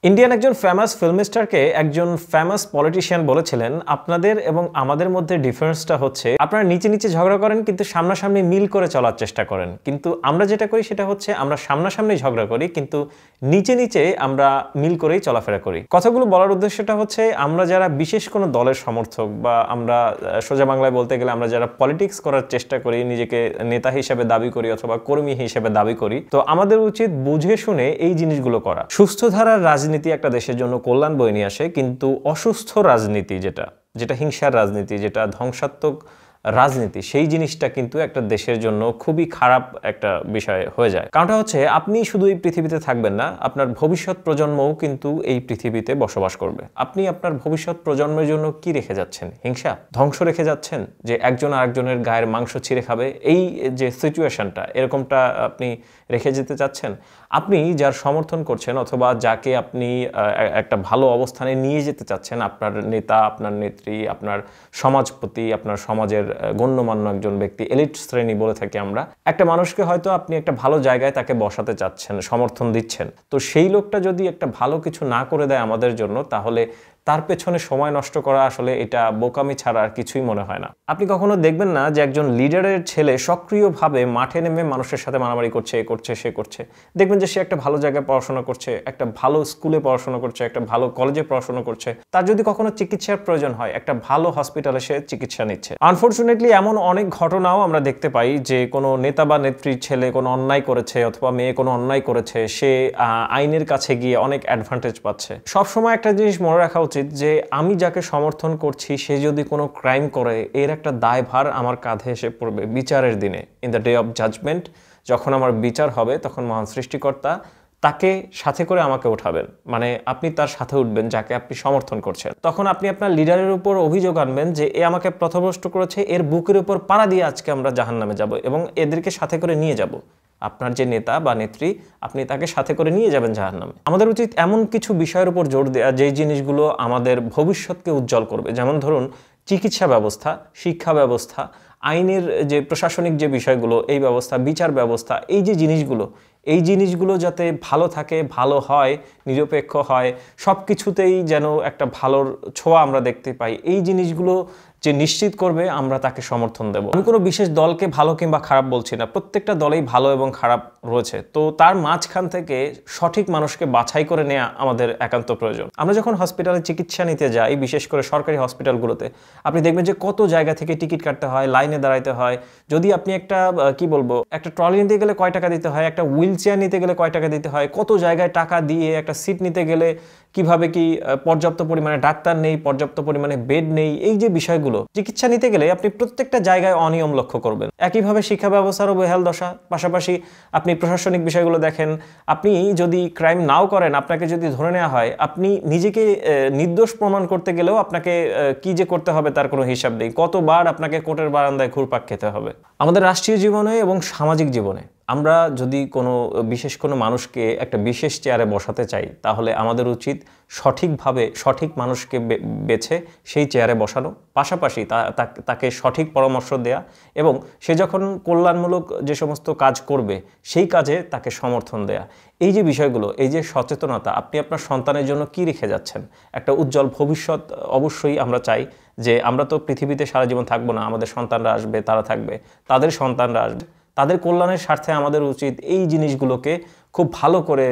Indian একজন famous film স্টারকে একজন famous politician বলেছিলেন, আপনাদের এবং আমাদের মধ্যে ডিফারেন্সটা হচ্ছে আপনারা নিচে নিচে ঝগড়া করেন কিন্তু সামনাসামনি মিল করে চলার চেষ্টা করেন, কিন্তু আমরা যেটা করি সেটা হচ্ছে আমরা সামনাসামনি ঝগড়া করি কিন্তু নিচে নিচে আমরা মিল করেই চলাফেরা করি। কথাগুলো বলার উদ্দেশ্যটা হচ্ছে আমরা যারা বিশেষ কোনো দলের সমর্থক বা আমরা সোজা বাংলায় বলতে গেলে আমরা যারা পলিটিক্স করার চেষ্টা করি, নিজেকে নেতা হিসেবে দাবি করি অথবা কর্মী হিসেবে দাবি করি, তো আমাদের উচিত বুঝে শুনে এই জিনিসগুলো করা। সুস্থ ধারার রাজনীতি একটা দেশের জন্য কল্যাণ বয়ে নিয়ে আসে, কিন্তু অসুস্থ রাজনীতি যেটা হিংসার রাজনীতি, যেটা ধ্বংসাত্মক রাজনীতি, সেই জিনিসটা কিন্তু একটা দেশের জন্য খুবই খারাপ একটা বিষয় হয়ে যায়। কারণটা হচ্ছে আপনি শুধু এই পৃথিবীতে থাকবেন না, আপনার ভবিষ্যৎ প্রজন্মও কিন্তু এই পৃথিবীতে বসবাস করবে। আপনি আপনার ভবিষ্যৎ প্রজন্মের জন্য কি রেখে যাচ্ছেন? হিংসা, ধ্বংস রেখে যাচ্ছেন, যে একজন আরেকজনের গায়ের মাংস ছিঁড়ে খাবে, এই যে সিচুয়েশনটা এরকমটা আপনি রেখে যেতে চাচ্ছেন? আপনি যার সমর্থন করছেন অথবা যাকে আপনি একটা ভালো অবস্থানে নিয়ে যেতে চাচ্ছেন, আপনার নেতা, আপনার নেত্রী, আপনার সমাজপতি, আপনার সমাজের গণ্যমান্য একজন ব্যক্তি, এলিট শ্রেণী বলে থাকি আমরা, একটা মানুষকে হয়তো আপনি একটা ভালো জায়গায় তাকে বসাতে চাচ্ছেন, সমর্থন দিচ্ছেন, তো সেই লোকটা যদি একটা ভালো কিছু না করে দেয় আমাদের জন্য, তাহলে তার পেছনে সময় নষ্ট করা আসলে এটা বোকামি ছাড়া আর কিছুই মনে হয় না। আপনি কখনো দেখবেন না যে একজন লিডারের ছেলে সক্রিয়ভাবে মাঠে নেমে মানুষের সাথে মারামারি করছে, এ করছে, সে করছে। দেখবেন যে সে একটা ভালো জায়গায় পড়াশোনা করছে, একটা ভালো স্কুলে পড়াশোনা করছে, একটা ভালো কলেজে পড়াশোনা করছে, তার যদি কখনো চিকিৎসার প্রয়োজন হয় একটা ভালো হসপিটালে সে চিকিৎসা নিচ্ছে। আনফরচুনেটলি এমন অনেক ঘটনাও আমরা দেখতে পাই যে কোনো নেতা বা নেত্রীর ছেলে কোনো অন্যায় করেছে অথবা মেয়ে কোনো অন্যায় করেছে, সে আইনের কাছে গিয়ে অনেক অ্যাডভান্টেজ পাচ্ছে। সবসময় একটা জিনিস মনে রাখা উচিত যে আমি যাকে সমর্থন করছি সে যদি কোনো ক্রাইম করে, এর একটা দায়ভার আমার কাঁধে এসে পড়বে বিচারের দিনে, in the day of judgement. যখন আমার বিচার হবে তখন মহান সৃষ্টিকর্তা তাকে সাথে করে আমাকে উঠাবেন, মানে আপনি তার সাথে উঠবেন যাকে আপনি সমর্থন করছেন। তখন আপনি আপনার লিডারের উপর অভিযোগ আনবেন যে এ আমাকে পথভ্রষ্ট করেছে, এর বুকের উপর পাড়া দিয়ে আজকে আমরা জাহান্নামে যাব এবং এদেরকে সাথে করে নিয়ে যাব। আপনার যে নেতা বা নেত্রী, আপনি তাকে সাথে করে নিয়ে যাবেন জাহান্নামে। আমাদের উচিত এমন কিছু বিষয়ের উপর জোর দেওয়া যেই জিনিসগুলো আমাদের ভবিষ্যৎকে উজ্জ্বল করবে। যেমন ধরুন চিকিৎসা ব্যবস্থা, শিক্ষা ব্যবস্থা, আইনের যে প্রশাসনিক যে বিষয়গুলো, এই ব্যবস্থা, বিচার ব্যবস্থা, এই জিনিসগুলো যাতে ভালো থাকে, ভালো হয়, নিরপেক্ষ হয়, সব কিছুতেই যেন একটা ভালোর ছোঁয়া আমরা দেখতে পাই, এই জিনিসগুলো যে নিশ্চিত করবে আমরা তাকে সমর্থন দেব। আমি কোনো বিশেষ দলকে ভালো কিংবা খারাপ বলছি না, প্রত্যেকটা দলেই ভালো এবং খারাপ রয়েছে, তো তার মাঝখান থেকে সঠিক মানুষকে বাছাই করে নেওয়া আমাদের একান্ত প্রয়োজন। আমরা যখন হসপিটালে চিকিৎসা নিতে যাই, বিশেষ করে সরকারি হসপিটালগুলোতে, আপনি দেখবেন যে কত জায়গা থেকে টিকিট কাটতে হয়, লাইনে দাঁড়াইতে হয়। যদি আপনি একটা একটা ট্রলি নিতে গেলে কয় টাকা দিতে হয়, একটা হুইল চেয়ার নিতে গেলে কয় টাকা দিতে হয়, কত জায়গায় টাকা দিয়ে একটা সিট নিতে গেলে কিভাবে কি পর্যাপ্ত পরিমাণে ডাক্তার নেই, পর্যাপ্ত পরিমাণে বেড নেই, এই যে বিষয়গুলো চিকিৎসা নিতে গেলে আপনি প্রত্যেকটা জায়গায় অনিয়ম লক্ষ্য করবেন। একইভাবে শিক্ষা ব্যবস্থারও বেহাল দশা। পাশাপাশি আপনি প্রশাসনিক বিষয়গুলো দেখেন, আপনি যদি ক্রাইম নাও করেন, আপনাকে যদি ধরে নেওয়া হয়, আপনি নিজেকে নির্দোষ প্রমাণ করতে গেলেও আপনাকে কি যে করতে হবে তার কোনো হিসাব নেই। কতবার আপনাকে কোর্টের বারান্দায় ঘুরপাক খেতে হবে। আমাদের রাষ্ট্রীয় জীবনে এবং সামাজিক জীবনে আমরা যদি বিশেষ কোনো মানুষকে একটা বিশেষ চেয়ারে বসাতে চাই, তাহলে আমাদের উচিত সঠিকভাবে সঠিক মানুষকে বেছে সেই চেয়ারে বসানো, পাশাপাশি তাকে সঠিক পরামর্শ দেয়া এবং সে যখন কল্যাণমূলক যে সমস্ত কাজ করবে সেই কাজে তাকে সমর্থন দেয়া। এই যে বিষয়গুলো, এই যে সচেতনতা, আপনি আপনার সন্তানের জন্য কি রেখে যাচ্ছেন? একটা উজ্জ্বল ভবিষ্যৎ অবশ্যই আমরা চাই, যে আমরা তো পৃথিবীতে সারা জীবন থাকবো না, আমাদের সন্তানরা আসবে, তারা থাকবে, তাদের সন্তানরা আসবে, তাদের কল্যাণের স্বার্থে আমাদের উচিত এই জিনিসগুলোকে খুব ভালো করে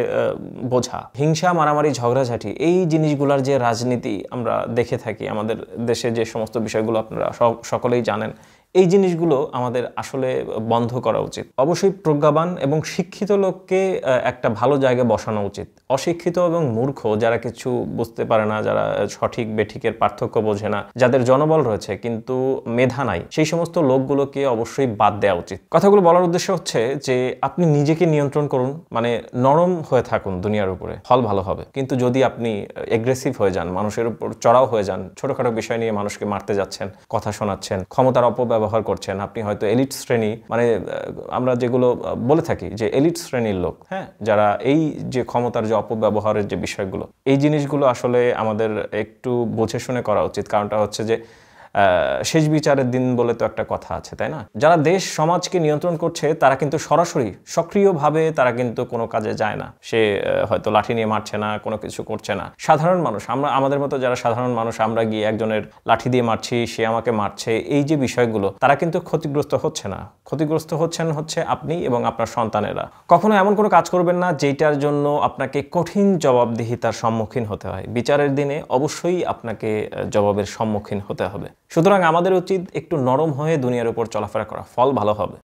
বোঝা। হিংসা, মারামারি, ঝগড়াঝাঁটি, এই জিনিসগুলোর যে রাজনীতি আমরা দেখে থাকি আমাদের দেশে, যে সমস্ত বিষয়গুলো আপনারা সকলেই জানেন, এই জিনিসগুলো আমাদের আসলে বন্ধ করা উচিত। অবশ্যই প্রজ্ঞাবান এবং শিক্ষিত লোককে একটা ভালো জায়গায় বসানো উচিত। অশিক্ষিত এবং মূর্খ, যারা কিছু বুঝতে পারে না, যারা সঠিক বেঠিকের পার্থক্য বোঝে না, যাদের জনবল রয়েছে কিন্তু মেধা নাই, সেই সমস্ত লোকগুলোকে অবশ্যই বাদ দেওয়া উচিত। কথাগুলো বলার উদ্দেশ্য হচ্ছে যে আপনি নিজেকে নিয়ন্ত্রণ করুন, মানে নরম হয়ে থাকুন দুনিয়ার উপরে, ফল ভালো হবে। কিন্তু যদি আপনি এগ্রেসিভ হয়ে যান, মানুষের উপর চড়াও হয়ে যান, ছোটখাটো বিষয় নিয়ে মানুষকে মারতে যাচ্ছেন, কথা শোনাচ্ছেন, ক্ষমতার অপব্যবহার করছেন, আপনি হয়তো এলিট শ্রেণী, মানে আমরা যেগুলো বলে থাকি যে এলিট শ্রেণীর লোক, হ্যাঁ, যারা এই যে ক্ষমতার যে অপব্যবহারের যে বিষয়গুলো, এই জিনিসগুলো আসলে আমাদের একটু বুঝে শুনে করা উচিত। কারণটা হচ্ছে যে শেষ বিচারের দিন বলে তো একটা কথা আছে, তাই না? যারা দেশ সমাজকে নিয়ন্ত্রণ করছে তারা কিন্তু সরাসরি সক্রিয়ভাবে তারা কিন্তু কোনো কাজে যায় না। সে হয়তো লাঠি নিয়ে মারছে না, কোনো কিছু করছে না। সাধারণ মানুষ, আমাদের মতো যারা সাধারণ মানুষ, আমরা গিয়ে একজনের লাঠি দিয়ে মারছি, সে আমাকে মারছে, এই যে বিষয়গুলো, তারা কিন্তু ক্ষতিগ্রস্ত হচ্ছে না। ক্ষতিগ্রস্ত হচ্ছে আপনি এবং আপনার সন্তানেরা। কখনো এমন কোনো কাজ করবেন না যেটার জন্য আপনাকে কঠিন জবাবদিহিতার সম্মুখীন হতে হয়। বিচারের দিনে অবশ্যই আপনাকে জবাবের সম্মুখীন হতে হবে। সুতরাং আমাদের উচিত একটু নরম হয়ে দুনিয়ার উপর চলাফেরা করা, ফল ভালো হবে।